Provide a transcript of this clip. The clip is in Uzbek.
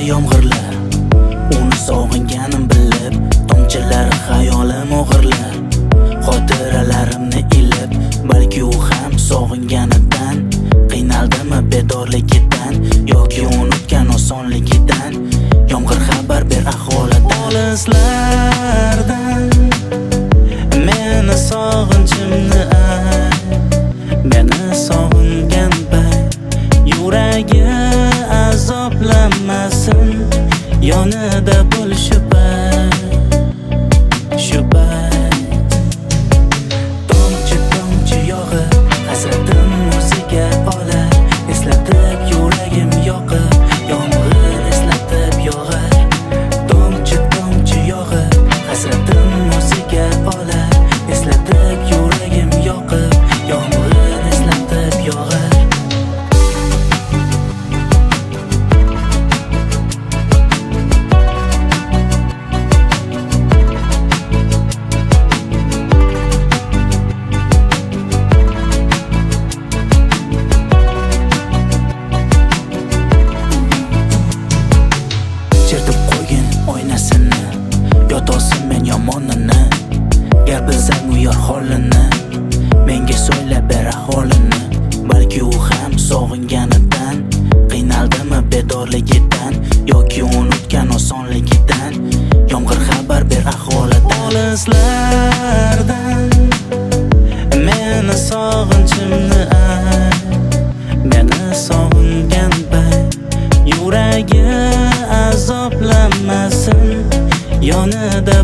yomg'irlar, uni sog'inganim bilib, tomchilari xayolim o'g'irlar. Xotiralarimni ilib, balki u ham sog'inganidan, qiynaldimi bedorligidan yoki unutgan osonligidan. Yomg'ir xabar ber ahvolidan. Olislardan meni sog'inchimni ay, meni sog'ingan payt yuragi azoblamasin, yonida bo'l shu payt, shu payt. Tomchi tomchi yog'ib, hasratim o'ziga olar, eslatib yuragim yoqib, yomg'ir eslatib yog'ar. Tomchi tomchi yog'ib, hasratim o'ziga olar, eslatib yuragim yoqib, yomg'ir eslatib yog'ar. Chertib qo'ygin oynasini, yotolsin men yomonini. Gar bilsang u yor holini, menga so'ylab ber ahvolini. Balki u ham sog'inganidan, qiynaldimi bedorligidan yoki unutgan osonligidan. Yomg'ir xabar ber ahvolidan. Olislardan meni sog'inchimni ay, meni sog'ingan payt yuragi azoblamasin, yonida